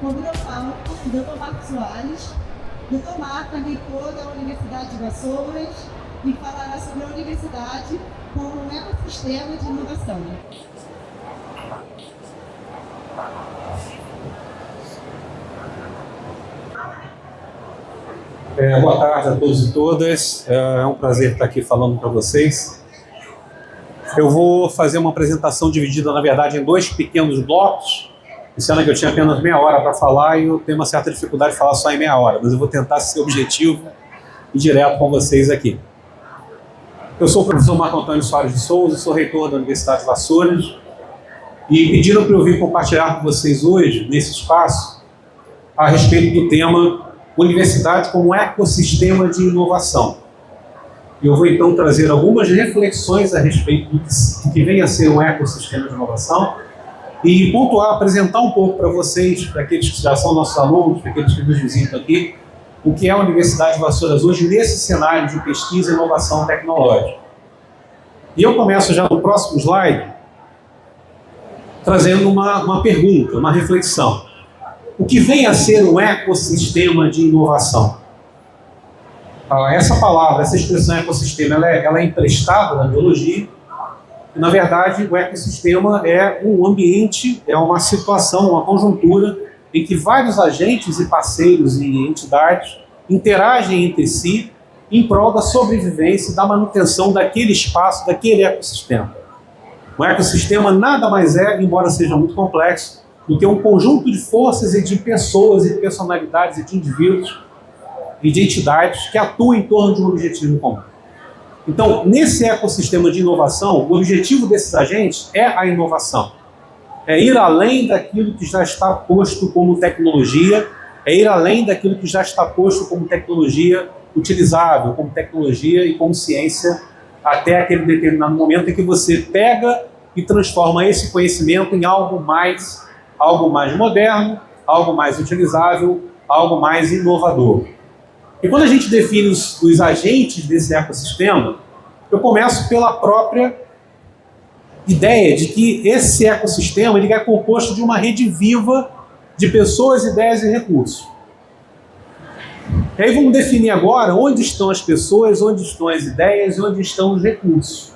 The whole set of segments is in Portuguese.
Convido ao palco o Dr. Marcos Soares. Dr. Marcos é reitor da Universidade de Vassouras e falará sobre a universidade como um ecossistema de inovação. Boa tarde a todos e todas. É um prazer estar aqui falando para vocês. Eu vou fazer uma apresentação dividida, na verdade, em dois pequenos blocos. Sendo que eu tinha apenas meia hora para falar e eu tenho uma certa dificuldade de falar só em meia hora, mas eu vou tentar ser objetivo e direto com vocês aqui. Eu sou o professor Marco Antônio Soares de Souza, sou reitor da Universidade de Vassouras e pediram para eu vir compartilhar com vocês hoje, nesse espaço, a respeito do tema Universidade como ecossistema de inovação. Eu vou então trazer algumas reflexões a respeito do que vem a ser um ecossistema de inovação e pontuar, apresentar um pouco para vocês, para aqueles que já são nossos alunos, para aqueles que nos visitam aqui, o que é a Universidade de Vassouras hoje nesse cenário de pesquisa e inovação tecnológica. E eu começo já no próximo slide, trazendo uma pergunta, uma reflexão. O que vem a ser um ecossistema de inovação? Essa palavra, essa expressão ecossistema, ela é emprestada da biologia. Na verdade, o ecossistema é um ambiente, é uma situação, uma conjuntura em que vários agentes e parceiros e entidades interagem entre si em prol da sobrevivência e da manutenção daquele espaço, daquele ecossistema. O ecossistema nada mais é, embora seja muito complexo, do que um conjunto de forças e de pessoas e personalidades e de indivíduos e de entidades que atuam em torno de um objetivo comum. Então, nesse ecossistema de inovação, o objetivo desses agentes é a inovação. É ir além daquilo que já está posto como tecnologia, é ir além daquilo que já está posto como tecnologia utilizável, como tecnologia e como ciência, até aquele determinado momento em que você pega e transforma esse conhecimento em algo mais moderno, algo mais utilizável, algo mais inovador. E quando a gente define os agentes desse ecossistema, eu começo pela própria ideia de que esse ecossistema ele é composto de uma rede viva de pessoas, ideias e recursos. E aí vamos definir agora onde estão as pessoas, onde estão as ideias e onde estão os recursos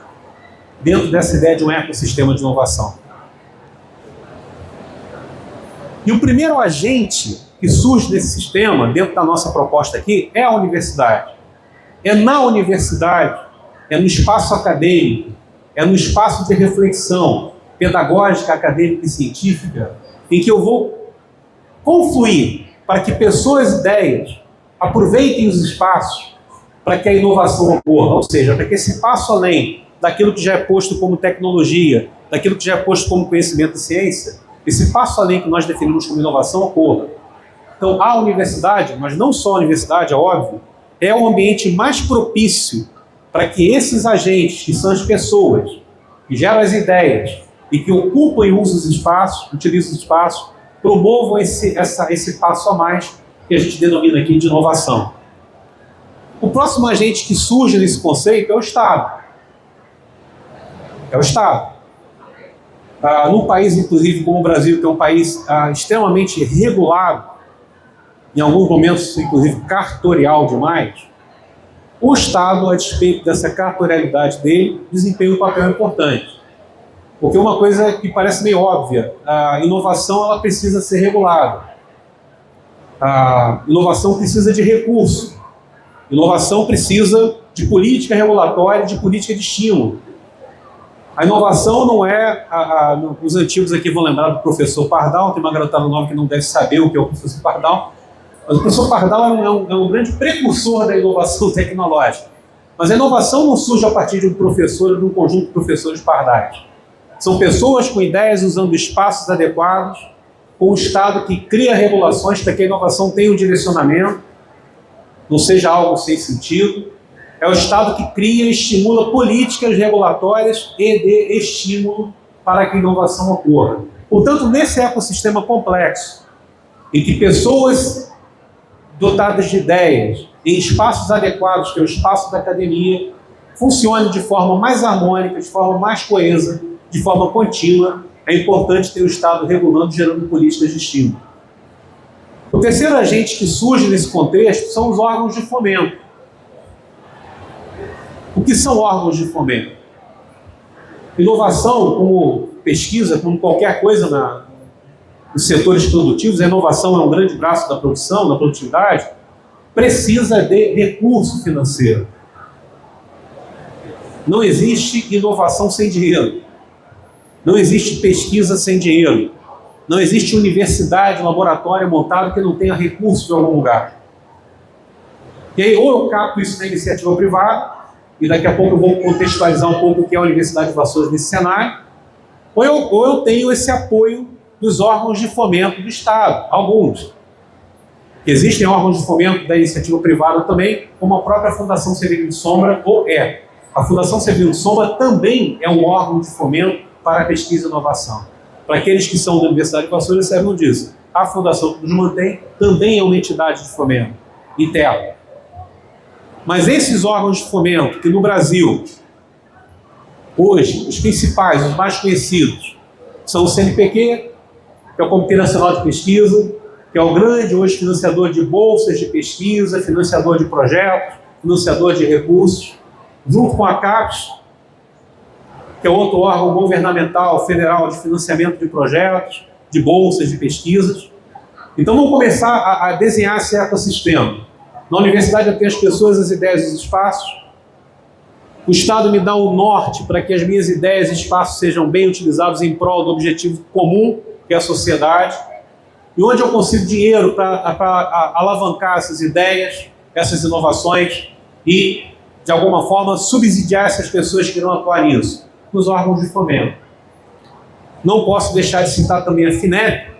dentro dessa ideia de um ecossistema de inovação. E o primeiro agente que surge desse sistema, dentro da nossa proposta aqui, é a universidade. É na universidade, é no espaço acadêmico, é no espaço de reflexão pedagógica, acadêmica e científica, em que eu vou confluir para que pessoas e ideias aproveitem os espaços para que a inovação ocorra, ou seja, para que esse passo além daquilo que já é posto como tecnologia, daquilo que já é posto como conhecimento e ciência, esse passo além que nós definimos como inovação ocorra. Então, a universidade, mas não só a universidade, é óbvio, é o ambiente mais propício para que esses agentes, que são as pessoas, que geram as ideias e que ocupam e usam os espaços, utilizam os espaços, promovam esse passo a mais que a gente denomina aqui de inovação. O próximo agente que surge nesse conceito é o Estado. É o Estado. Num país, inclusive, como o Brasil, que é um país extremamente regulado, em alguns momentos, inclusive, cartorial demais, o Estado, a despeito dessa cartorialidade dele, desempenha um papel importante. Porque uma coisa que parece meio óbvia, a inovação ela precisa ser regulada. A inovação precisa de recurso. A inovação precisa de política regulatória, de política de estímulo. A inovação não é... os antigos aqui vão lembrar do professor Pardal, tem uma garotada nova que não deve saber o que é o professor Pardal, mas o professor Pardal é um grande precursor da inovação tecnológica. Mas a inovação não surge a partir de um professor ou de um conjunto de professores pardais. São pessoas com ideias usando espaços adequados, com o Estado que cria regulações para que a inovação tenha um direcionamento, não seja algo sem sentido. É o Estado que cria e estimula políticas regulatórias e de estímulo para que a inovação ocorra. Portanto, nesse ecossistema complexo, em que pessoas dotadas de ideias, em espaços adequados, que é o espaço da academia, funcionem de forma mais harmônica, de forma mais coesa, de forma contínua, é importante ter o Estado regulando, gerando políticas de estímulo. O terceiro agente que surge nesse contexto são os órgãos de fomento. O que são órgãos de fomento? Inovação, como pesquisa, como qualquer coisa nos setores produtivos, a inovação é um grande braço da produção, da produtividade, precisa de recurso financeiro. Não existe inovação sem dinheiro. Não existe pesquisa sem dinheiro. Não existe universidade, laboratório montado que não tenha recurso de algum lugar. E aí, ou eu capto isso na iniciativa privada, e daqui a pouco eu vou contextualizar um pouco o que é a Universidade de Vassouras nesse cenário, ou eu tenho esse apoio dos órgãos de fomento do Estado, alguns. Existem órgãos de fomento da iniciativa privada também, como a própria Fundação Severino de Sombra, A Fundação Severino de Sombra também é um órgão de fomento para a pesquisa e inovação. Para aqueles que são da Universidade de Vassouras, saibam disso. A Fundação que nos mantém também é uma entidade de fomento interna. Mas esses órgãos de fomento, que no Brasil, hoje, os principais, os mais conhecidos, são o CNPq, que é o Comitê Nacional de Pesquisa, que é o grande hoje financiador de bolsas de pesquisa, financiador de projetos, financiador de recursos, junto com a CAPES, que é outro órgão governamental federal de financiamento de projetos, de bolsas de pesquisas. Então vamos começar a desenhar esse ecossistema. Na universidade eu tenho as pessoas, as ideias e os espaços. O Estado me dá um norte para que as minhas ideias e espaços sejam bem utilizados em prol do objetivo comum, que é a sociedade. E onde eu consigo dinheiro para alavancar essas ideias, essas inovações e, de alguma forma, subsidiar essas pessoas que irão atuar nisso? Nos órgãos de fomento. Não posso deixar de citar também a FINEP,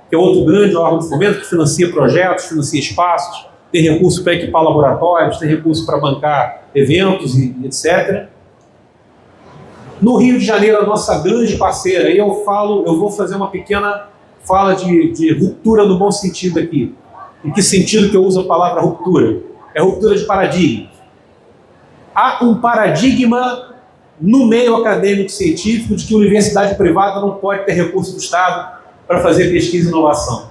que é outro grande órgão de fomento que financia projetos, financia espaços, tem recurso para equipar laboratórios, tem recurso para bancar eventos e etc. No Rio de Janeiro, a nossa grande parceira, aí eu vou fazer uma pequena fala de ruptura no bom sentido aqui. Em que sentido que eu uso a palavra ruptura? É ruptura de paradigma. Há um paradigma no meio acadêmico científico de que a universidade privada não pode ter recurso do Estado para fazer pesquisa e inovação.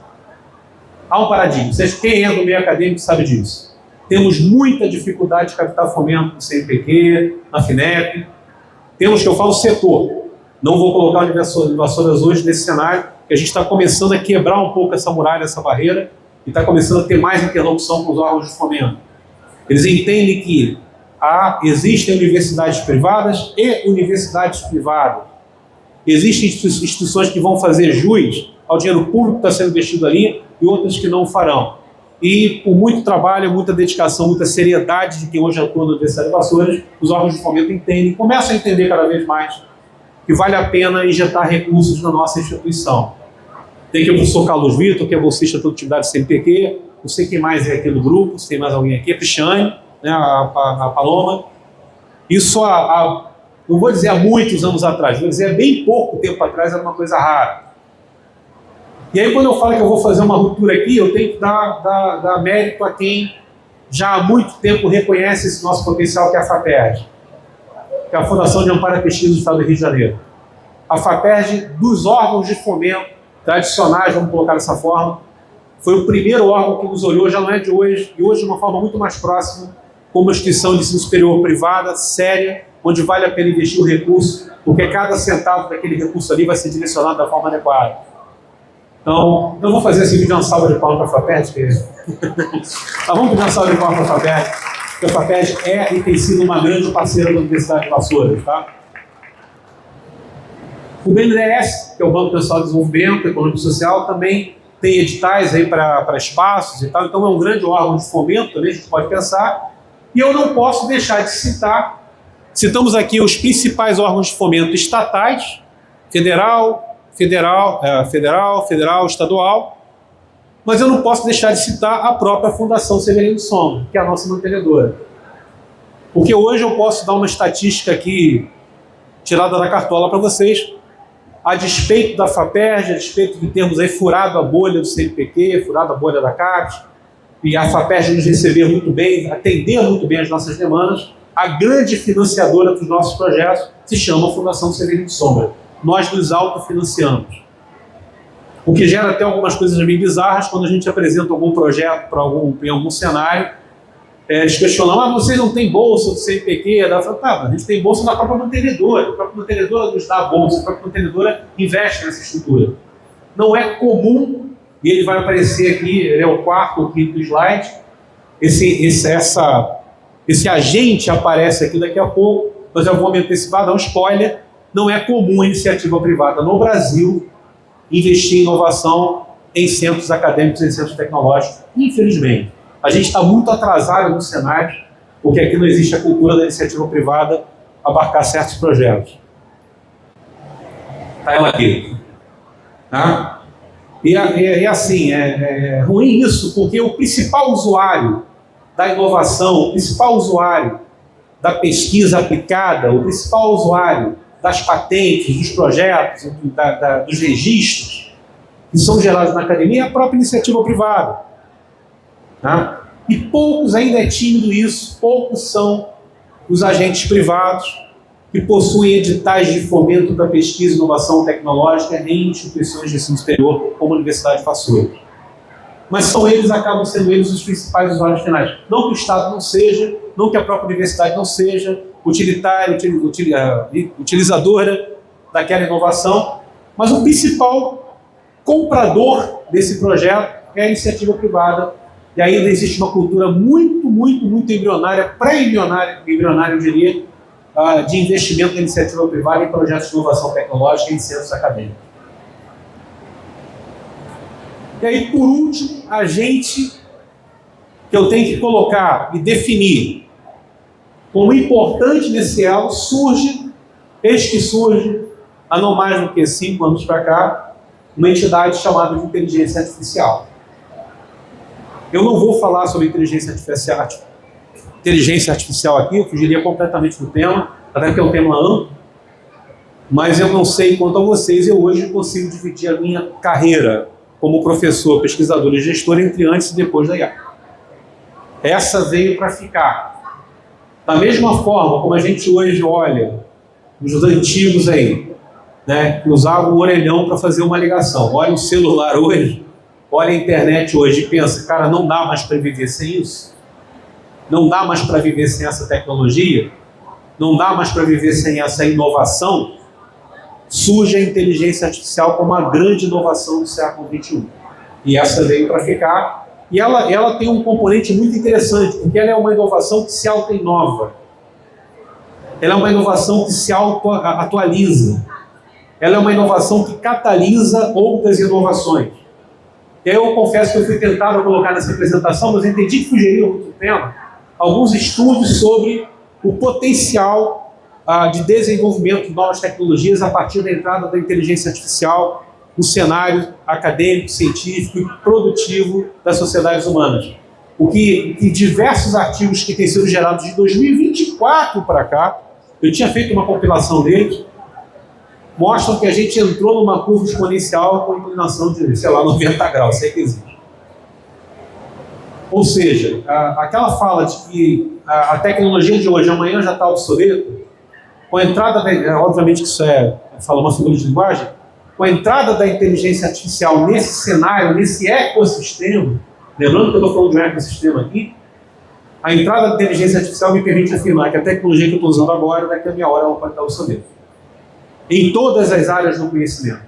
Há um paradigma. Quem é do meio acadêmico sabe disso. Temos muita dificuldade de captar fomento no CNPq, na FINEP. Temos, que eu falo, setor. Não vou colocar a Universidade de Vassouras hoje nesse cenário, que a gente está começando a quebrar um pouco essa muralha, essa barreira, e está começando a ter mais interlocução com os órgãos de fomento. Eles entendem que existem universidades privadas e universidades privadas. Existem instituições que vão fazer jus ao dinheiro público que está sendo investido ali e outras que não farão. E por muito trabalho, muita dedicação, muita seriedade de quem hoje atua na Universidade de Vassouras, os órgãos de fomento entendem, começam a entender cada vez mais que vale a pena injetar recursos na nossa instituição. Tem aqui o professor Carlos Vitor, que é bolsista de produtividade CNPq, não sei quem mais é aqui do grupo, se tem mais alguém aqui, a Cristiane, né, a Paloma. Isso não vou dizer há muitos anos atrás, vou dizer há bem pouco tempo atrás, era uma coisa rara. E aí, quando eu falo que eu vou fazer uma ruptura aqui, eu tenho que dar mérito a quem já há muito tempo reconhece esse nosso potencial, que é a FAPERJ, que é a Fundação de Amparo à Pesquisa do Estado do Rio de Janeiro. A FAPERJ, dos órgãos de fomento tradicionais, vamos colocar dessa forma, foi o primeiro órgão que nos olhou, já não é de hoje, e hoje de uma forma muito mais próxima, como uma instituição de ensino superior privada, séria, onde vale a pena investir o recurso, porque cada centavo daquele recurso ali vai ser direcionado da forma adequada. Então, eu vou fazer esse vídeo uma salva de palmas para a FAPERJ, Mas vamos pedir uma salva de palmas para a FAPERJ, porque a FAPERJ é e tem sido uma grande parceira da Universidade de Vassouras, tá? O BNDES, que é o Banco Nacional de Desenvolvimento Econômico e Social, também tem editais aí para espaços e tal, então é um grande órgão de fomento também, a gente pode pensar. E eu não posso deixar de citamos aqui os principais órgãos de fomento estatais, federal, estadual, mas eu não posso deixar de citar a própria Fundação Severino de Sombra, que é a nossa mantenedora. Porque hoje eu posso dar uma estatística aqui, tirada da cartola para vocês, a despeito da FAPERJ, a despeito de termos aí furado a bolha do CNPq, furado a bolha da CAPES, e a FAPERJ nos receber muito bem, atender muito bem as nossas demandas, a grande financiadora dos nossos projetos se chama Fundação Severino de Sombra. Nós nos autofinanciamos. O que gera até algumas coisas bem bizarras quando a gente apresenta algum projeto em algum cenário. Eles questionam, vocês não têm bolsa do CNPq? Ela fala, tá, a gente tem bolsa da própria mantenedora. A própria mantenedora nos dá a bolsa, a própria mantenedora investe nessa estrutura. Não é comum, e ele vai aparecer aqui, ele é o quarto ou quinto slide, esse agente aparece aqui daqui a pouco, mas eu vou me antecipar, dar um spoiler. Não é comum a iniciativa privada no Brasil investir em inovação em centros acadêmicos, em centros tecnológicos, infelizmente. A gente está muito atrasado no cenário, porque aqui não existe a cultura da iniciativa privada abarcar certos projetos. Está ela aqui. Tá? E assim, é ruim isso, porque o principal usuário da inovação, o principal usuário da pesquisa aplicada, o principal usuário das patentes, dos projetos, dos registros que são gerados na academia é a própria iniciativa privada. Tá? E poucos, ainda é tímido isso, poucos são os agentes privados que possuem editais de fomento da pesquisa e inovação tecnológica em instituições de ensino superior, como a Universidade Pasteur. Mas são eles, acabam sendo eles os principais usuários finais. Não que o Estado não seja, não que a própria universidade não seja utilizadora daquela inovação, mas o principal comprador desse projeto é a iniciativa privada. E ainda existe uma cultura muito embrionária, pré-embrionária, eu diria, de investimento da iniciativa privada em projetos de inovação tecnológica em centros acadêmicos. E aí, por último, a gente que eu tenho que colocar e definir como importante nesse elo surge, há não mais do que 5 anos para cá, uma entidade chamada de inteligência artificial. Eu não vou falar sobre inteligência artificial aqui, eu fugiria completamente do tema, até porque é um tema amplo, mas eu não sei quanto a vocês, eu hoje consigo dividir a minha carreira como professor, pesquisador e gestor entre antes e depois da IA. Essa veio para ficar. Da mesma forma como a gente hoje olha os antigos aí, né, que usavam o orelhão para fazer uma ligação. Olha o celular hoje, olha a internet hoje e pensa, cara, não dá mais para viver sem isso? Não dá mais para viver sem essa tecnologia? Não dá mais para viver sem essa inovação? Surge a inteligência artificial como uma grande inovação do século XXI. E essa veio para ficar. E ela tem um componente muito interessante, porque ela é uma inovação que se auto-inova. Ela é uma inovação que se auto-atualiza. Ela é uma inovação que catalisa outras inovações. E aí eu confesso que eu fui tentado colocar nessa apresentação, mas eu entendi que fugiria muito tempo, alguns estudos sobre o potencial de desenvolvimento de novas tecnologias a partir da entrada da inteligência artificial no cenário acadêmico, científico e produtivo das sociedades humanas. O que diversos artigos que têm sido gerados de 2024 para cá, eu tinha feito uma compilação deles, mostram que a gente entrou numa curva exponencial com inclinação de, 90 graus, sei que existe. Ou seja, aquela fala de que a tecnologia de hoje, amanhã já está obsoleta, com a entrada, obviamente que isso fala uma figura de linguagem, com a entrada da inteligência artificial nesse cenário, nesse ecossistema, lembrando que eu estou falando de um ecossistema aqui, a entrada da inteligência artificial me permite afirmar que a tecnologia que eu estou usando agora, daqui a meia hora, ela pode estar obsoleta. Em todas as áreas do conhecimento,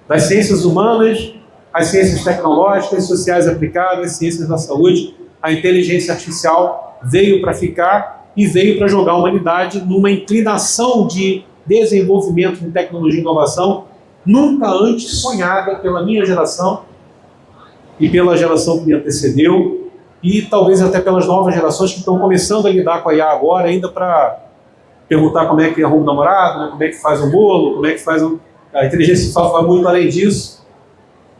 das ciências humanas, as ciências tecnológicas, sociais aplicadas, ciências da saúde, a inteligência artificial veio para ficar e veio para jogar a humanidade numa inclinação de desenvolvimento de tecnologia e inovação nunca antes sonhada pela minha geração e pela geração que me antecedeu e talvez até pelas novas gerações que estão começando a lidar com a IA agora, ainda para perguntar como é que arruma o namorado, né, como é que faz um bolo, como é que faz A inteligência artificial vai muito além disso,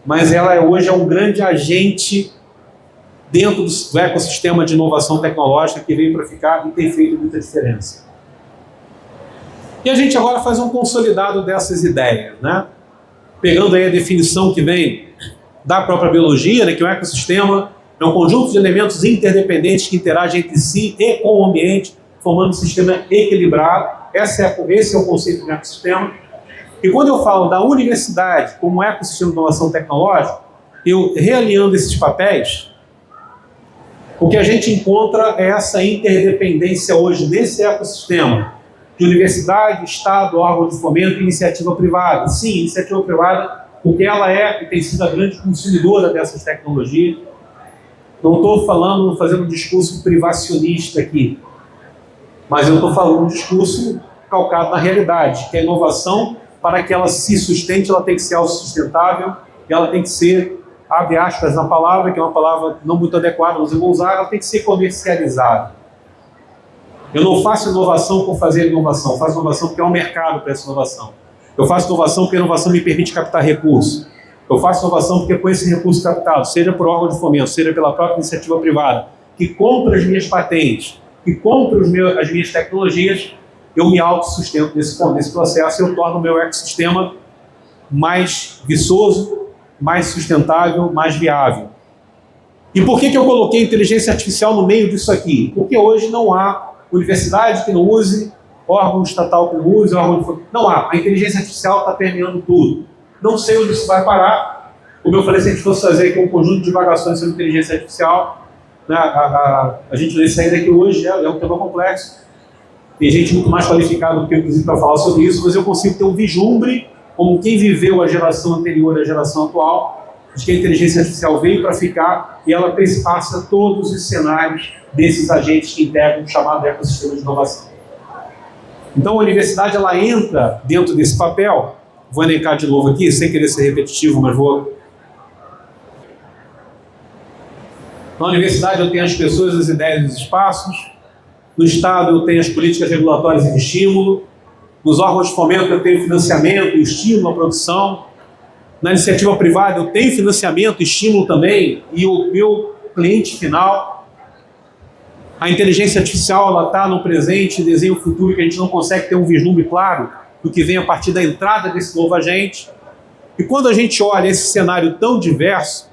mas ela hoje é um grande agente dentro do ecossistema de inovação tecnológica que veio para ficar e tem feito muita diferença. E a gente agora faz um consolidado dessas ideias, né? Pegando aí a definição que vem da própria biologia, né, que o ecossistema é um conjunto de elementos interdependentes que interagem entre si e com o ambiente, formando um sistema equilibrado. Esse é o conceito de ecossistema. E quando eu falo da universidade como ecossistema de inovação tecnológica, eu realinhando esses papéis, o que a gente encontra é essa interdependência hoje nesse ecossistema de universidade, Estado, órgão de fomento e iniciativa privada. Sim, iniciativa privada, porque ela é e tem sido a grande consumidora dessas tecnologias. Não estou fazendo um discurso privacionista aqui, mas eu estou falando um discurso calcado na realidade, que a inovação, para que ela se sustente, ela tem que ser autossustentável, e ela tem que ser, abre aspas na palavra, que é uma palavra não muito adequada, mas eu vou usar, ela tem que ser comercializada. Eu não faço inovação por fazer inovação, eu faço inovação porque há um mercado para essa inovação. Eu faço inovação porque a inovação me permite captar recursos. Eu faço inovação porque com esse recurso captado, seja por órgão de fomento, seja pela própria iniciativa privada, que compra as minhas patentes, que compra as minhas tecnologias, eu me autossustento nesse processo e eu torno o meu ecossistema mais viçoso, mais sustentável, mais viável. E por que eu coloquei inteligência artificial no meio disso aqui? Porque hoje não há universidade que não use, órgão estatal que não use, não há. A inteligência artificial está permeando tudo. Não sei onde isso vai parar. Como eu falei, se a gente fosse fazer aqui um conjunto de divagações sobre inteligência artificial, né, a gente não ia sair daqui hoje, é um tema complexo. Tem gente muito mais qualificada do que eu, inclusive, para falar sobre isso, mas eu consigo ter um vislumbre, como quem viveu a geração anterior à geração atual, de que a inteligência artificial veio para ficar e ela perpassa todos os cenários desses agentes que integram o chamado ecossistema de inovação. Então a universidade ela entra dentro desse papel. Vou elencar de novo aqui, sem querer ser repetitivo, mas vou. Na universidade eu tenho as pessoas, as ideias e os espaços. No Estado eu tenho as políticas regulatórias e de estímulo. Nos órgãos de fomento eu tenho financiamento e estímulo à produção. Na iniciativa privada eu tenho financiamento e estímulo também, e o meu cliente final. A inteligência artificial ela está no presente, desenho o futuro, que a gente não consegue ter um vislumbre claro do que vem a partir da entrada desse novo agente. E quando a gente olha esse cenário tão diverso,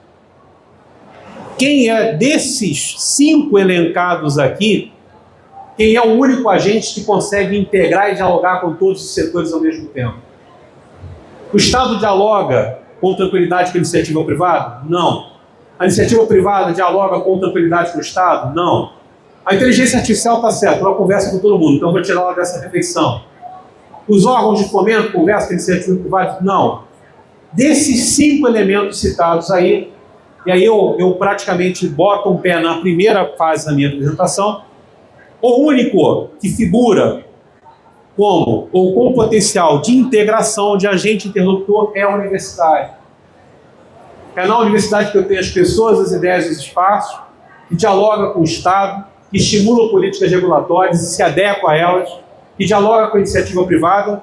quem é desses 5 elencados aqui, quem é o único agente que consegue integrar e dialogar com todos os setores ao mesmo tempo? O Estado dialoga com tranquilidade com a iniciativa privada? Não. A iniciativa privada dialoga com tranquilidade com o Estado? Não. A inteligência artificial está certa, ela conversa com todo mundo, então eu vou tirar ela dessa reflexão. Os órgãos de fomento conversam com a iniciativa privada? Não. Desses 5 elementos citados aí, e aí eu praticamente boto um pé na primeira fase da minha apresentação, o único que figura como, ou com potencial de integração de agente interlocutor é a universidade. É na universidade que eu tenho as pessoas, as ideias e os espaços, que dialoga com o Estado, que estimula políticas regulatórias e se adequa a elas, que dialoga com a iniciativa privada,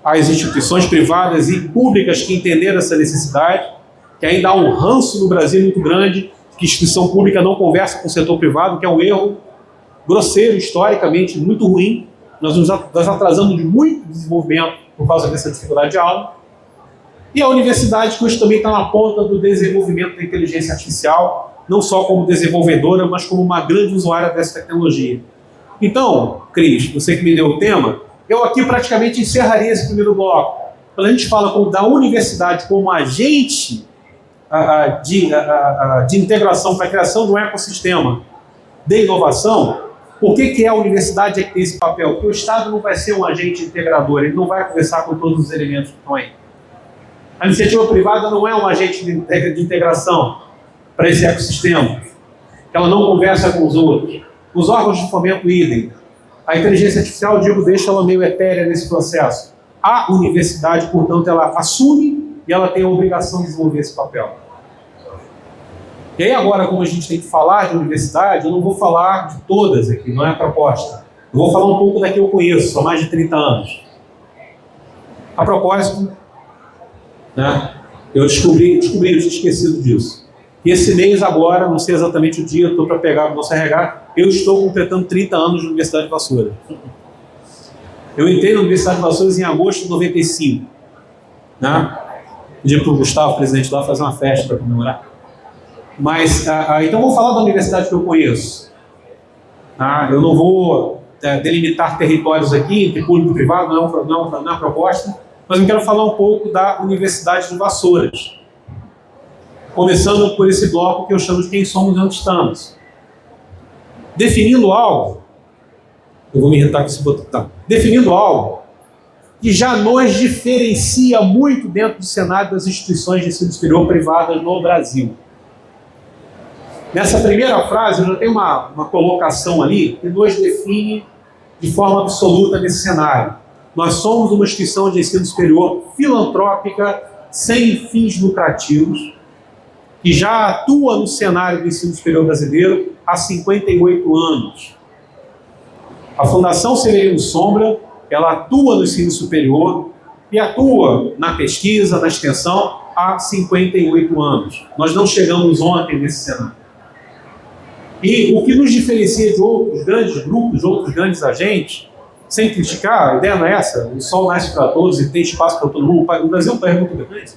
as instituições privadas e públicas que entenderam essa necessidade, que ainda há um ranço no Brasil muito grande, que instituição pública não conversa com o setor privado, que é um erro grosseiro, historicamente, muito ruim. Nós atrasamos de muito desenvolvimento por causa dessa dificuldade de aula. E a universidade, que hoje também está na ponta do desenvolvimento da inteligência artificial, não só como desenvolvedora, mas como uma grande usuária dessa tecnologia. Então, Cris, você que me deu o tema, eu aqui praticamente encerraria esse primeiro bloco. Quando a gente fala da universidade como agente de integração para a criação de um ecossistema de inovação, por que a universidade tem esse papel? Porque o Estado não vai ser um agente integrador, ele não vai conversar com todos os elementos que estão aí. A iniciativa privada não é um agente de integração para esse ecossistema. Ela não conversa com os outros. Os órgãos de fomento idem. A inteligência artificial, deixa ela meio etérea nesse processo. A universidade, portanto, ela assume e ela tem a obrigação de desenvolver esse papel. E aí agora, como a gente tem que falar de universidade, eu não vou falar de todas aqui, não é a proposta. Eu vou falar um pouco da que eu conheço, há mais de 30 anos. A propósito, né, eu descobri, eu tinha esquecido disso. E esse mês agora, não sei exatamente o dia, estou para pegar o nosso RH, eu estou completando 30 anos na Universidade de Vassouras. Eu entrei na Universidade de Vassouras em agosto de 95. Né? Pedi para o Gustavo, presidente lá, fazer uma festa para comemorar. Mas, então vou falar da universidade que eu conheço. Eu não vou delimitar territórios aqui, entre público e privado, não é uma proposta, mas eu quero falar um pouco da Universidade de Vassouras. Começando por esse bloco que eu chamo de quem somos e onde estamos. Definindo algo, eu vou me irritar com esse botão, tá? Definindo algo que já nos diferencia muito dentro do cenário das instituições de ensino superior privadas no Brasil. Nessa primeira frase, eu já tenho uma colocação ali que nos define de forma absoluta nesse cenário. Nós somos uma instituição de ensino superior filantrópica, sem fins lucrativos, que já atua no cenário do ensino superior brasileiro há 58 anos. A Fundação Severino Sombra, ela atua no ensino superior e atua na pesquisa, na extensão, há 58 anos. Nós não chegamos ontem nesse cenário. E o que nos diferencia de outros grandes grupos, de outros grandes agentes, sem criticar, a ideia não é essa, o sol nasce para todos e tem espaço para todo mundo, o Brasil é um país muito grande.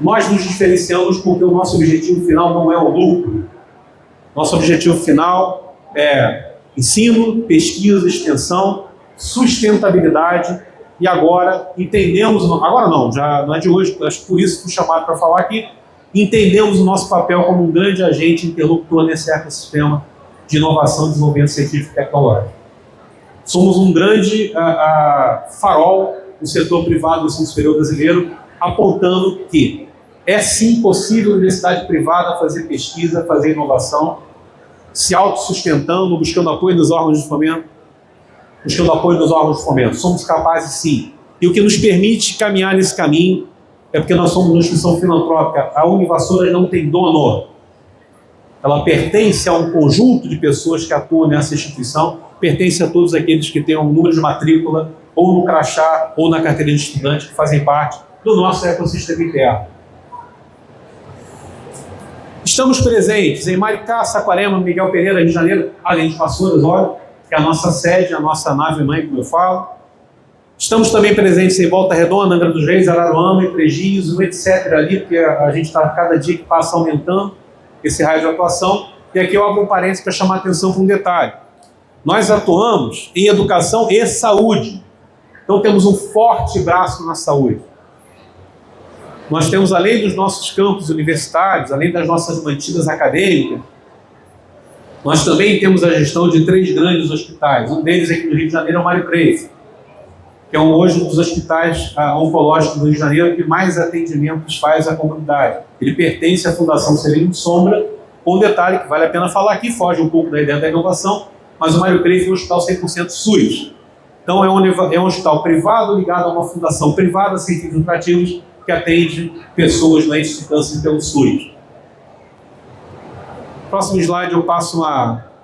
Nós nos diferenciamos porque o nosso objetivo final não é o lucro. Nosso objetivo final é ensino, pesquisa, extensão, sustentabilidade, e agora entendemos, agora não, já não é de hoje, acho que por isso fui chamado para falar aqui, entendemos o nosso papel como um grande agente interlocutor nesse ecossistema de inovação, desenvolvimento científico e tecnológico. Somos um grande farol do setor privado do ensino superior brasileiro, apontando que é sim possível a universidade privada fazer pesquisa, fazer inovação, se autossustentando, buscando apoio dos órgãos de fomento, Somos capazes sim. E o que nos permite caminhar nesse caminho é porque nós somos uma instituição filantrópica. A Univassouras não tem dono. Ela pertence a um conjunto de pessoas que atuam nessa instituição, pertence a todos aqueles que têm um número de matrícula, ou no crachá, ou na carteira de estudante, que fazem parte do nosso ecossistema interno. Estamos presentes em Maricá, Saquarema, Miguel Pereira, Rio de Janeiro, além de Vassouras, olha, que é a nossa sede, a nossa nave-mãe, como eu falo. Estamos também presentes em Volta Redonda, Angra dos Reis, Araruama, Prejuízo, etc. ali, porque a gente está, cada dia que passa, aumentando esse raio de atuação. E aqui eu abro um parênteses para chamar a atenção para um detalhe. Nós atuamos em educação e saúde. Então temos um forte braço na saúde. Nós temos, além dos nossos campos universitários, além das nossas mantidas acadêmicas, nós também temos a gestão de 3 grandes hospitais. Um deles aqui no Rio de Janeiro é o Mário Creif, que é hoje um dos hospitais oncológicos do Rio de Janeiro que mais atendimentos faz à comunidade. Ele pertence à Fundação Severino Sombra, com um detalhe que vale a pena falar aqui, foge um pouco da ideia da inovação, mas o Mário Creif é um hospital 100% SUS. Então é um hospital privado ligado a uma fundação privada sem fins lucrativos que atende pessoas doentes de câncer pelo SUS. Próximo slide eu passo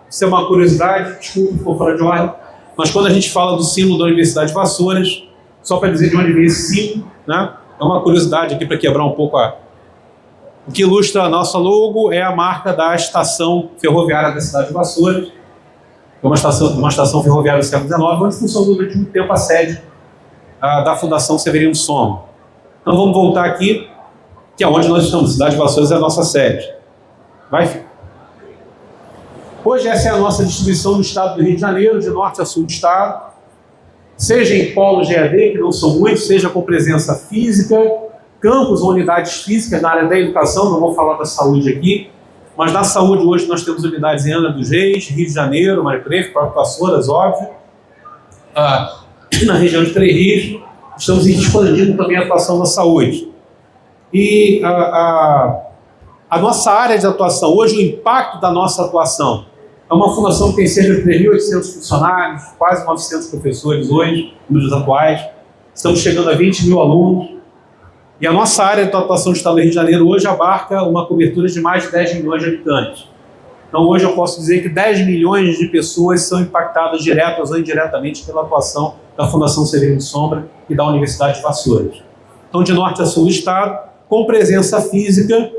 isso é uma curiosidade, desculpa, ficou fora de ordem, mas quando a gente fala do símbolo da Universidade de Vassouras, só para dizer de onde vem esse símbolo, né? É uma curiosidade aqui para quebrar um pouco o que ilustra a nossa logo é a marca da estação ferroviária da cidade de Vassouras, que é uma estação ferroviária do século XIX, onde funcionou durante muito tempo a sede da Fundação Severino Sombra. Então vamos voltar aqui, que é onde nós estamos, a cidade de Vassouras é a nossa sede. Vai, filho. Hoje essa é a nossa distribuição no estado do Rio de Janeiro, de norte a sul do estado, seja em polos GAD, que não são muitos, seja com presença física, campos ou unidades físicas na área da educação, não vou falar da saúde aqui, mas na saúde hoje nós temos unidades em Angra dos Reis, Rio de Janeiro, Mário Creif, próprio Vassouras, óbvio, na região de Três Rios, estamos expandindo também a atuação na saúde. E a nossa área de atuação, hoje o impacto da nossa atuação, é uma fundação que tem cerca de 3.800 funcionários, quase 900 professores hoje, números atuais. Estamos chegando a 20 mil alunos. E a nossa área de atuação do Estado do Rio de Janeiro hoje abarca uma cobertura de mais de 10 milhões de habitantes. Então hoje eu posso dizer que 10 milhões de pessoas são impactadas diretas ou indiretamente pela atuação da Fundação Severino Sombra e da Universidade de Vassouras. Então de norte a sul do estado, com presença física,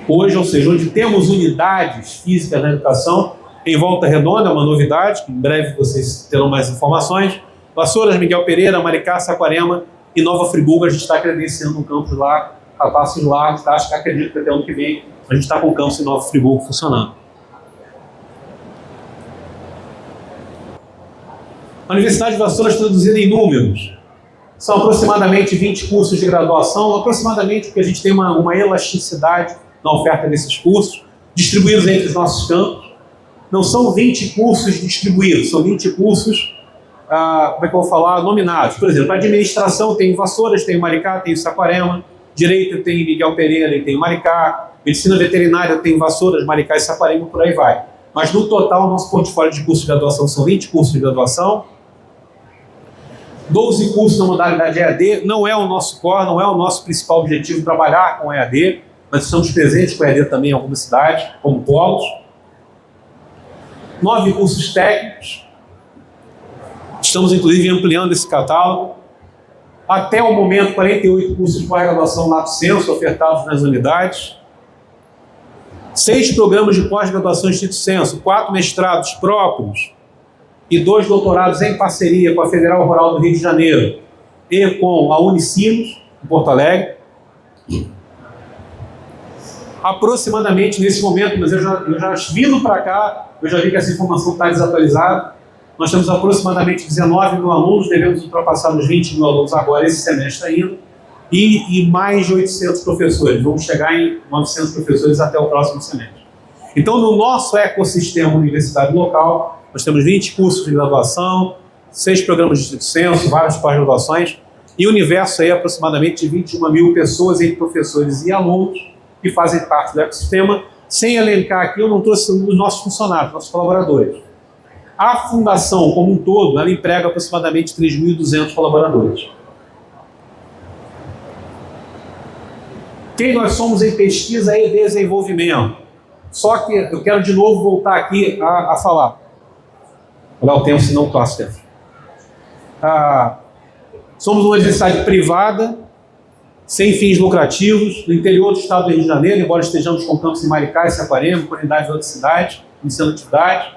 hoje, ou seja, onde temos unidades físicas na educação, em Volta Redonda, é uma novidade, que em breve vocês terão mais informações, Vassouras, Miguel Pereira, Maricá, Saquarema e Nova Friburgo, a gente está credenciando um campus lá, a passos largos, tá? Acho que acredito que até ano que vem a gente está com o campus em Nova Friburgo funcionando. A Universidade de Vassouras, traduzido em números, são aproximadamente 20 cursos de graduação, aproximadamente porque a gente tem uma elasticidade na oferta desses cursos, distribuídos entre os nossos campos. Não são 20 cursos distribuídos, são 20 cursos, como é que eu vou falar, nominados. Por exemplo, a administração tem em Vassouras, tem em Maricá, tem em Saquarema, direito tem em Miguel Pereira e tem em Maricá, medicina veterinária tem em Vassouras, Maricá e Saquarema, por aí vai. Mas no total, nosso portfólio de cursos de graduação são 20 cursos de graduação, 12 cursos na modalidade EAD. Não é o nosso core, não é o nosso principal objetivo trabalhar com EAD, mas estamos presentes com EAD também em algumas cidades, como polos. 9 cursos técnicos. Estamos, inclusive, ampliando esse catálogo. Até o momento, 48 cursos de pós-graduação lato sensu ofertados nas unidades. 6 programas de pós-graduação estrito sensu, 4 mestrados próprios e 2 doutorados em parceria com a Federal Rural do Rio de Janeiro e com a Unicinos, em Porto Alegre. Aproximadamente nesse momento, mas eu já vindo para cá, eu já vi que essa informação está desatualizada. Nós temos aproximadamente 19 mil alunos, devemos ultrapassar os 20 mil alunos agora, esse semestre ainda, e mais de 800 professores. Vamos chegar em 900 professores até o próximo semestre. Então, no nosso ecossistema universitário local, nós temos 20 cursos de graduação, 6 programas de estrito sensu, várias pós-graduações, e o universo aí é aproximadamente de 21 mil pessoas, entre professores e alunos, que fazem parte do ecossistema. Sem elencar aqui, eu não trouxe os nossos funcionários, nossos colaboradores. A fundação, como um todo, ela emprega aproximadamente 3.200 colaboradores. Quem nós somos em pesquisa e desenvolvimento? Só que eu quero de novo voltar aqui a falar. Vou dar o tempo, senão eu passo tempo. Somos uma universidade privada, sem fins lucrativos, no interior do estado do Rio de Janeiro, embora estejamos com campus em Maricá e Saquarema, com unidades de outras cidades, iniciando atividade,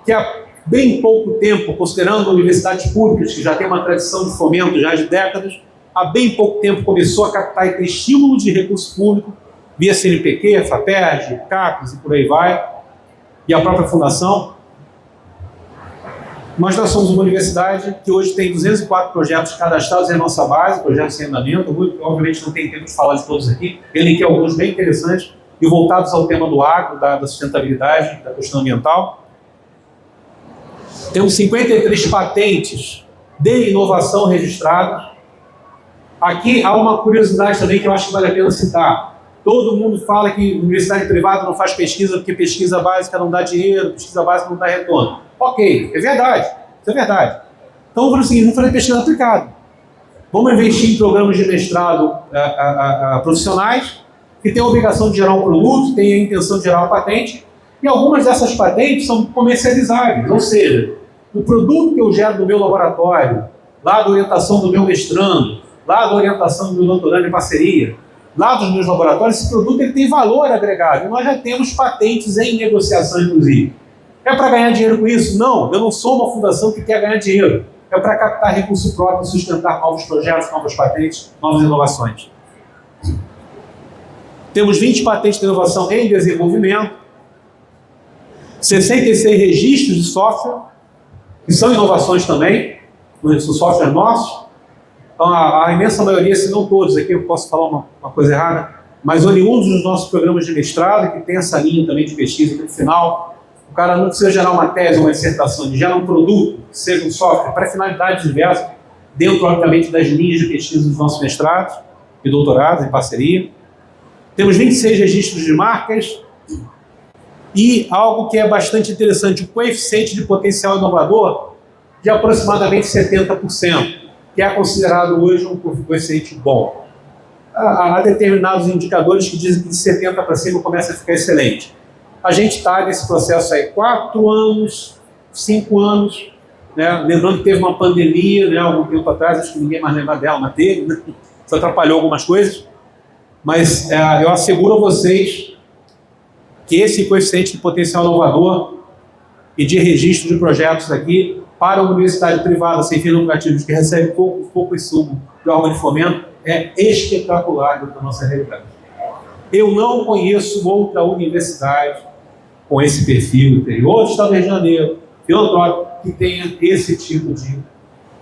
que há bem pouco tempo, considerando universidades públicas, que já tem uma tradição de fomento já de décadas, há bem pouco tempo começou a captar e ter estímulo de recurso público, via CNPq, FAPERJ, CAPES e por aí vai, e a própria fundação. Mas nós somos uma universidade que hoje tem 204 projetos cadastrados em nossa base, projetos em andamento. Obviamente não tem tempo de falar de todos aqui, elenquei alguns bem interessantes e voltados ao tema do agro, da sustentabilidade, da questão ambiental. Temos 53 patentes de inovação registradas. Aqui há uma curiosidade também que eu acho que vale a pena citar. Todo mundo fala que universidade privada não faz pesquisa porque pesquisa básica não dá dinheiro, pesquisa básica não dá retorno. Ok, é verdade, isso é verdade. Então vamos fazer o seguinte, vamos fazer pesquisa aplicada. Vamos investir em programas de mestrado profissionais que têm a obrigação de gerar um produto, têm a intenção de gerar uma patente, e algumas dessas patentes são comercializáveis, ou seja, o produto que eu gero no meu laboratório, lá da orientação do meu mestrando, lá da orientação do meu doutorando em parceria, lá dos meus laboratórios, esse produto ele tem valor agregado, e nós já temos patentes em negociação, inclusive. É para ganhar dinheiro com isso? Não, eu não sou uma fundação que quer ganhar dinheiro. É para captar recurso próprio, sustentar novos projetos, novas patentes, novas inovações. Temos 20 patentes de inovação em desenvolvimento, 66 registros de software, que são inovações também, são softwares nossos. Então, a imensa maioria, se não todos, aqui eu posso falar uma coisa errada, mas oriundos dos nossos programas de mestrado, que tem essa linha também de pesquisa aqui no final. O cara não precisa gerar uma tese ou uma dissertação, ele gera um produto, que seja um software, para finalidades diversas, dentro, obviamente, das linhas de pesquisa dos nossos mestrados e doutorados, em parceria. Temos 26 registros de marcas e algo que é bastante interessante, o coeficiente de potencial inovador de aproximadamente 70%, que é considerado hoje um coeficiente bom. Há determinados indicadores que dizem que de 70 para cima começa a ficar excelente. A gente está nesse processo aí 4 anos, 5 anos, né? Lembrando que teve uma pandemia, né, algum tempo atrás, acho que ninguém mais lembra dela, mas teve, né? Isso atrapalhou algumas coisas, mas eu asseguro a vocês que esse coeficiente de potencial inovador e de registro de projetos aqui para uma universidade privada sem fins lucrativos que recebe pouco insumo de órgão de fomento é espetacular da nossa realidade. Eu não conheço outra universidade com esse perfil interior do estado do Rio de Janeiro, filantrópico, que tenha esse tipo de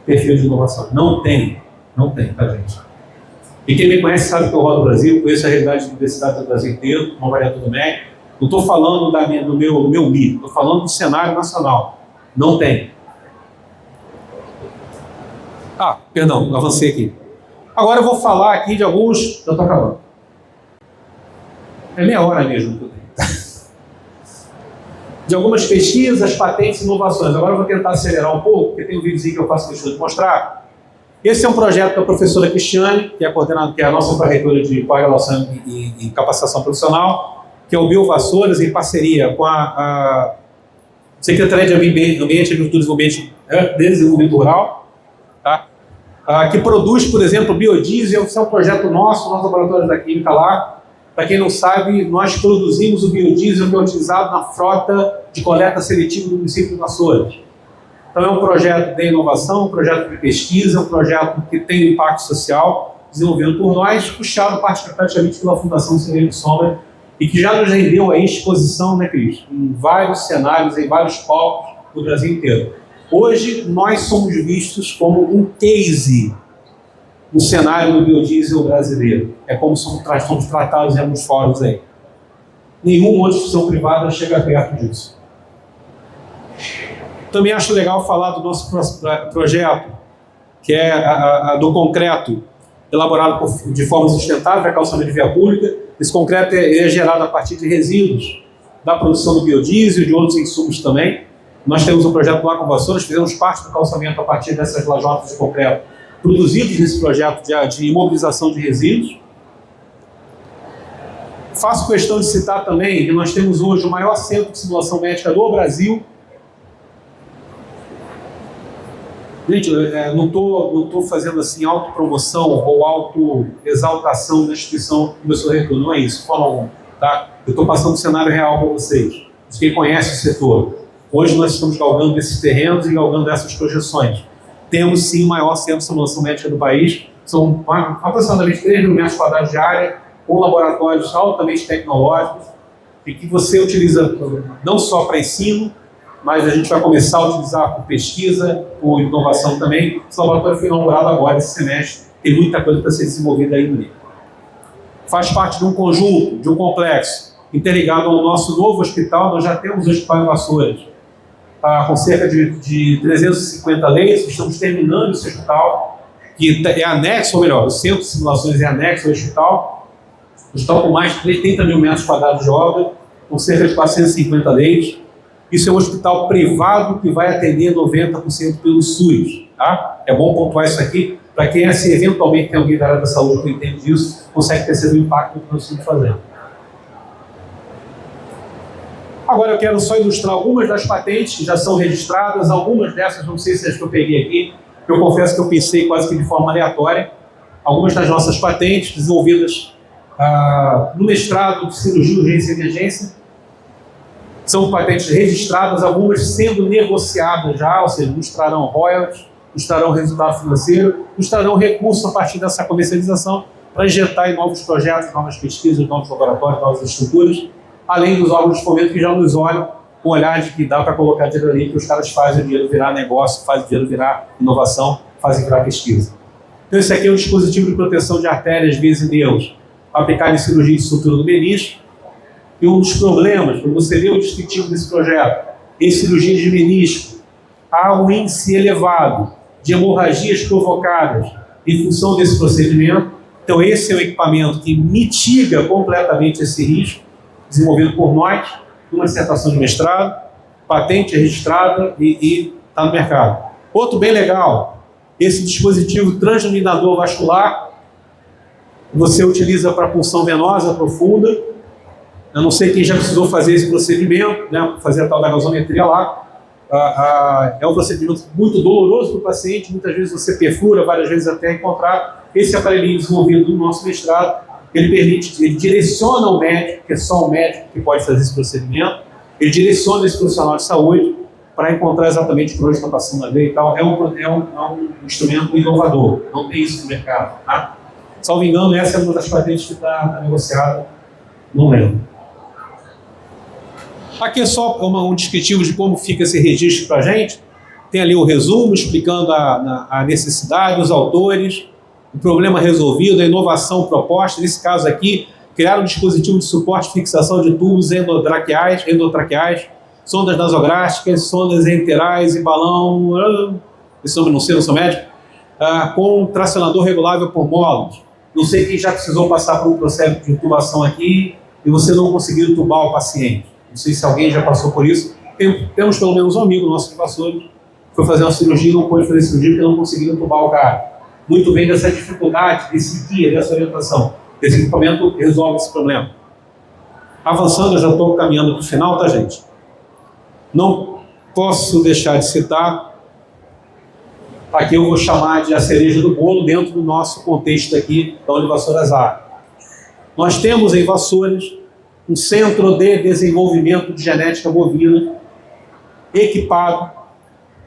perfil de inovação. Não tem, tá, gente? E quem me conhece sabe que eu rodo o Brasil, conheço a realidade da universidade do Brasil inteiro, não varia tudo MEC. Não estou falando do meu MI, estou falando do cenário nacional. Não tem. Perdão, avancei aqui. Agora eu vou falar aqui de alguns... Já estou acabando. É meia hora mesmo que eu tenho. De algumas pesquisas, patentes e inovações. Agora eu vou tentar acelerar um pouco, porque tem um videozinho que eu faço questão de mostrar. Esse é um projeto da professora Cristiane, que é a nossa pró-reitora de pós-graduação e capacitação profissional, que é o Biovassouras, em parceria com a Secretaria de Ambiente, Agricultura e Desenvolvimento Rural, tá? Que produz, por exemplo, biodiesel. Esse é um projeto nosso laboratório da Química lá. Para quem não sabe, nós produzimos o biodiesel que é utilizado na frota de coleta seletiva do município de Vassouras. Então é um projeto de inovação, um projeto de pesquisa, um projeto que tem impacto social, desenvolvido por nós, puxado praticamente pela Fundação Severino Sombra, e que já nos rendeu aí exposição, né, Cris? Em vários cenários, em vários palcos do Brasil inteiro. Hoje, nós somos vistos como um case no cenário do biodiesel brasileiro. É como somos tratados em alguns fóruns aí. Nenhuma outra instituição privada chega perto disso. Também acho legal falar do nosso projeto, que é do concreto elaborado de forma sustentável para calçamento de via pública. Esse concreto é gerado a partir de resíduos da produção do biodiesel e de outros insumos também. Nós temos um projeto lá com Vassouras, fizemos parte do calçamento a partir dessas lajotas de concreto produzidos nesse projeto de imobilização de resíduos. Faço questão de citar também que nós temos hoje o maior centro de simulação médica do Brasil. Gente, não estou fazendo assim autopromoção ou autoexaltação da instituição que eu sou reitor, não é isso, tá? Eu estou passando o cenário real para vocês, de quem conhece o setor. Hoje nós estamos galgando esses terrenos e galgando essas projeções. Temos sim o maior centro de simulação médica do país, são aproximadamente 3 mil metros quadrados de área, com laboratórios altamente tecnológicos, e que você utiliza não só para ensino, mas a gente vai começar a utilizar por pesquisa, por inovação também. Esse laboratório foi inaugurado agora, esse semestre, tem muita coisa para ser desenvolvida aí no livro. Faz parte de um conjunto, de um complexo, interligado ao nosso novo hospital. Nós já temos o Hospital em Vassouras, com cerca de 350 leitos. Estamos terminando esse hospital, que é anexo, ou melhor, o centro de simulações é anexo ao hospital. O hospital com mais de 30 mil metros quadrados de obra, com cerca de 450 leitos. Isso é um hospital privado que vai atender 90% pelo SUS. Tá? É bom pontuar isso aqui, para quem, se eventualmente tem alguém da área da saúde que entende disso, consegue perceber o impacto que nós estamos fazendo. Agora eu quero só ilustrar algumas das patentes que já são registradas. Algumas dessas, não sei se as que eu peguei aqui, eu confesso que eu pensei quase que de forma aleatória. Algumas das nossas patentes desenvolvidas no mestrado de cirurgia, urgência e emergência, são patentes registradas, algumas sendo negociadas já, ou seja, nos trarão royalties, nos trarão resultado financeiro, nos trarão recursos a partir dessa comercialização para injetar em novos projetos, novas pesquisas, novos laboratórios, novas estruturas, além dos órgãos de fomento que já nos olham com olhar de que dá para colocar dinheiro ali, que os caras fazem o dinheiro virar negócio, fazem o dinheiro virar inovação, fazem virar pesquisa. Então esse aqui é um dispositivo de proteção de artérias, veias e nervos, aplicado em cirurgia de estrutura do menisco. E um dos problemas, quando você vê o descritivo desse projeto, em cirurgia de menisco, há um índice elevado de hemorragias provocadas em função desse procedimento. Então esse é o equipamento que mitiga completamente esse risco, desenvolvido por nós, numa dissertação de mestrado, patente registrada e está no mercado. Outro bem legal, esse dispositivo transluminador vascular, você utiliza para punção venosa profunda. Eu não sei quem já precisou fazer esse procedimento, né, fazer a tal da gasometria lá. É um procedimento muito doloroso para o paciente, muitas vezes você perfura, várias vezes até encontrar. Esse aparelhinho desenvolvido no nosso mestrado, ele direciona o médico, que é só o médico que pode fazer esse procedimento, ele direciona esse profissional de saúde para encontrar exatamente por onde está passando a veia e tal. É um instrumento inovador, não tem isso no mercado. Tá? Salvo engano, essa é uma das patentes que está negociada, não lembro. Aqui é só um descritivo de como fica esse registro para a gente. tem ali o resumo explicando a necessidade, os autores, o problema resolvido, a inovação proposta. Nesse caso aqui, criar um dispositivo de suporte e fixação de tubos endotraqueais, sondas nasográficas, sondas enterais e balão, esse nome não sei, não sou médico, com tracionador regulável por módulos. Não sei quem já precisou passar por um processo de intubação aqui e você não conseguiu intubar o paciente. Não sei se alguém já passou por isso. Temos pelo menos um amigo nosso de Vassouras que foi fazer uma cirurgia e não pôde fazer cirurgia porque não conseguiu intubar o cara. Muito bem dessa dificuldade, desse guia, dessa orientação. Esse equipamento resolve esse problema. Avançando, eu já estou caminhando para o final, tá, gente? Não posso deixar de citar, aqui eu vou chamar de a cereja do bolo dentro do nosso contexto aqui da Univassouras A. Nós temos em Vassouras um centro de desenvolvimento de genética bovina equipado,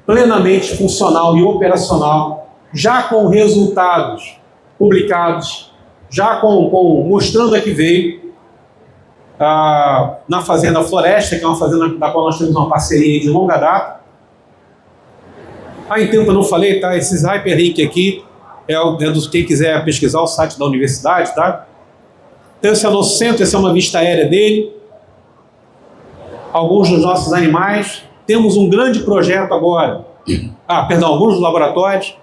plenamente funcional e operacional, já com resultados publicados, já mostrando a que veio, na Fazenda Floresta, que é uma fazenda da qual nós temos uma parceria de longa data. Em tempo eu não falei, tá? Esses hyperlink aqui é dos quem quiser pesquisar o site da universidade, tá? Então esse é o nosso centro, essa é uma vista aérea dele. Alguns dos nossos animais. Temos um grande projeto agora, alguns dos laboratórios.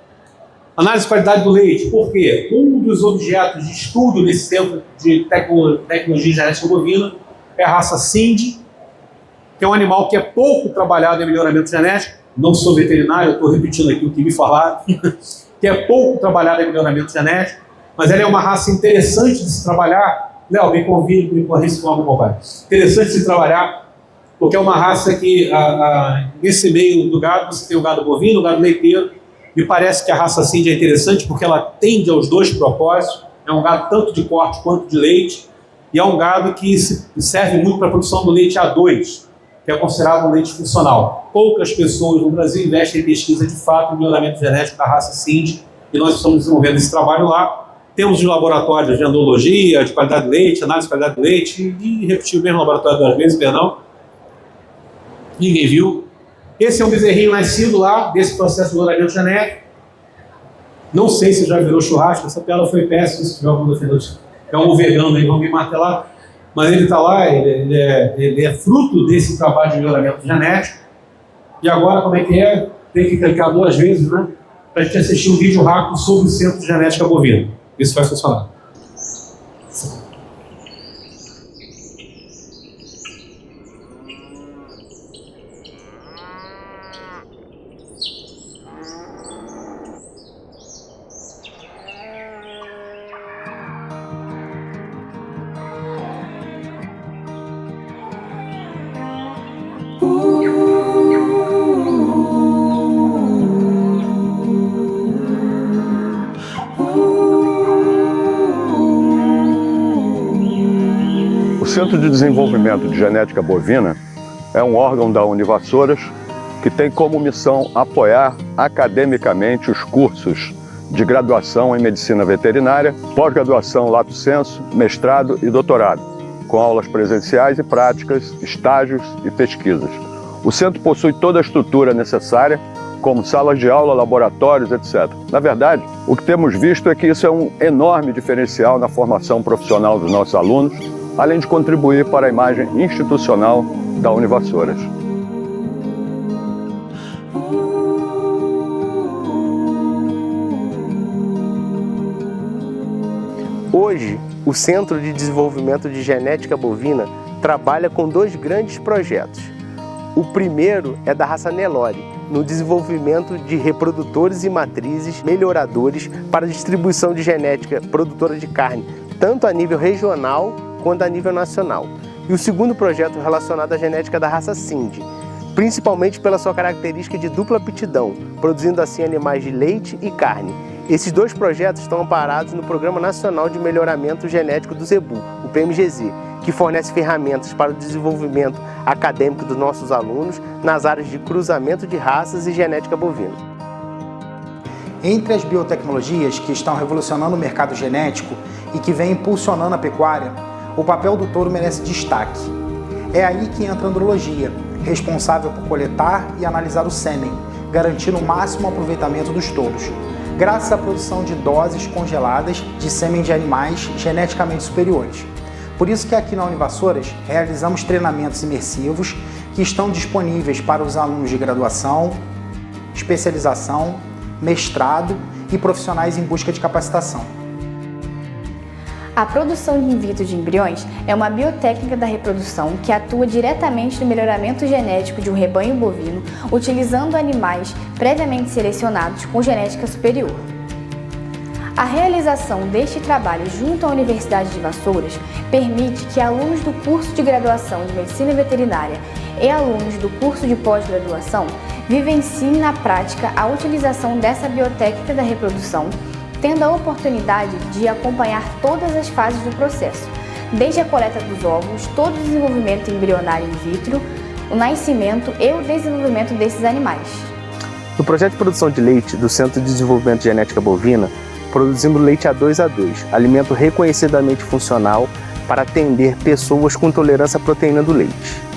Análise de qualidade do leite. Por quê? Um dos objetos de estudo nesse centro de tecnologia genética bovina é a raça Sind, que é um animal que é pouco trabalhado em melhoramento genético. Não sou veterinário, eu estou repetindo aqui o que me falaram, que é pouco trabalhado em melhoramento genético, mas ela é uma raça interessante de se trabalhar. Léo, me convide para correr esse fogo, papai. Interessante de se trabalhar, porque é uma raça que, nesse meio do gado, você tem o gado bovino, o gado leiteiro. Me parece que a raça Sind é interessante porque ela atende aos dois propósitos. É um gado tanto de corte quanto de leite, e é um gado que serve muito para a produção do leite A2, que é considerado um leite funcional. Poucas pessoas no Brasil investem em pesquisa de fato em melhoramento genético da raça Sind, e nós estamos desenvolvendo esse trabalho lá. Temos os laboratórios de endologia, de qualidade de leite, análise de qualidade de leite, e repetir o mesmo laboratório 2 vezes, perdão. Ninguém viu. Esse é um bezerrinho nascido lá, desse processo de melhoramento genético. Não sei se já virou churrasco, essa tela foi péssima, se tiver algum é um vegano aí, vão me martelar. Mas ele está lá, ele é fruto desse trabalho de melhoramento genético. E agora, como é que é? Tem que clicar 2 vezes, né? Para a gente assistir um vídeo rápido sobre o Centro de Genética Bovina. Isso vai funcionar. O Centro de Desenvolvimento de Genética Bovina é um órgão da Univassouras que tem como missão apoiar academicamente os cursos de graduação em Medicina Veterinária, pós-graduação Lato Sensu, mestrado e doutorado, com aulas presenciais e práticas, estágios e pesquisas. O centro possui toda a estrutura necessária, como salas de aula, laboratórios, etc. Na verdade, o que temos visto é que isso é um enorme diferencial na formação profissional dos nossos alunos, além de contribuir para a imagem institucional da Univassouras. Hoje, o Centro de Desenvolvimento de Genética Bovina trabalha com 2 grandes projetos. O primeiro é da raça Nelore, no desenvolvimento de reprodutores e matrizes melhoradores para distribuição de genética produtora de carne, tanto a nível regional quanto a nível nacional. E o segundo projeto relacionado à genética da raça Sind, principalmente pela sua característica de dupla aptidão, produzindo assim animais de leite e carne. Esses 2 projetos estão amparados no Programa Nacional de Melhoramento Genético do Zebu, o PMGZ, que fornece ferramentas para o desenvolvimento acadêmico dos nossos alunos nas áreas de cruzamento de raças e genética bovina. Entre as biotecnologias que estão revolucionando o mercado genético e que vêm impulsionando a pecuária, o papel do touro merece destaque. É aí que entra a andrologia, responsável por coletar e analisar o sêmen, garantindo o máximo aproveitamento dos touros, graças à produção de doses congeladas de sêmen de animais geneticamente superiores. Por isso que aqui na Univassouras realizamos treinamentos imersivos que estão disponíveis para os alunos de graduação, especialização, mestrado e profissionais em busca de capacitação. A produção in vitro de embriões é uma biotécnica da reprodução que atua diretamente no melhoramento genético de um rebanho bovino, utilizando animais previamente selecionados com genética superior. A realização deste trabalho junto à Universidade de Vassouras permite que alunos do curso de graduação de Medicina Veterinária e alunos do curso de pós-graduação vivenciem na prática a utilização dessa biotécnica da reprodução, tendo a oportunidade de acompanhar todas as fases do processo, desde a coleta dos óvulos, todo o desenvolvimento embrionário in vitro, o nascimento e o desenvolvimento desses animais. No projeto de produção de leite do Centro de Desenvolvimento de Genética Bovina, produzimos leite A2A2, alimento reconhecidamente funcional para atender pessoas com intolerância à proteína do leite.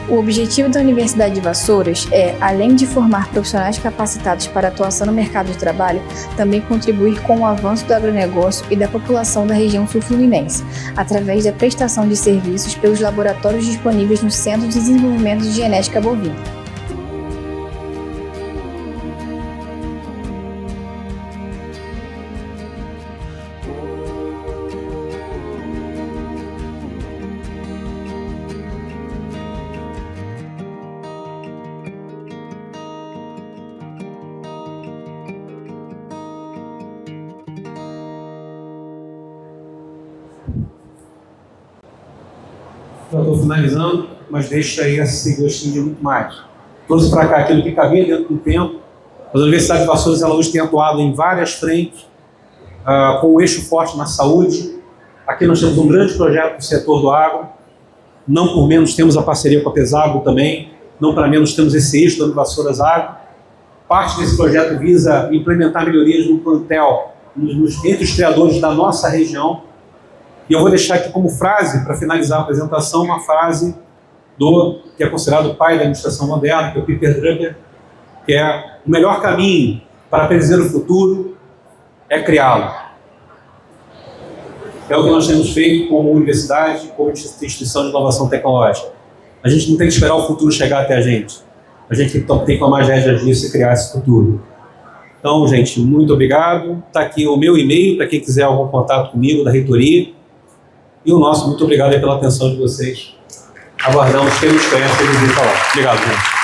O objetivo da Universidade de Vassouras é, além de formar profissionais capacitados para atuação no mercado de trabalho, também contribuir com o avanço do agronegócio e da população da região sul-fluminense, através da prestação de serviços pelos laboratórios disponíveis no Centro de Desenvolvimento de Genética Bovina. Já estou finalizando, mas deixa aí esse gostinho de muito mais. Trouxe para cá aquilo que cabia dentro do tempo. A Universidade de Vassouras ela hoje tem atuado em várias frentes, com um eixo forte na saúde. Aqui nós temos um grande projeto do setor do agro. Não por menos temos a parceria com a Pesagro também. Não para menos temos esse eixo da Univassouras Agro. Parte desse projeto visa implementar melhorias no plantel entre os criadores da nossa região. E eu vou deixar aqui como frase, para finalizar a apresentação, uma frase que é considerado o pai da administração moderna, que é o Peter Drucker, que é: o melhor caminho para prever o futuro é criá-lo. É o que nós temos feito como universidade, como instituição de inovação tecnológica. A gente não tem que esperar o futuro chegar até a gente. A gente tem que tomar as rédeas disso e criar esse futuro. Então, gente, muito obrigado. Está aqui o meu e-mail, para quem quiser algum contato comigo, da reitoria. E o nosso muito obrigado aí pela atenção de vocês. Aguardamos quem nos conhece e visita lá. Obrigado, gente.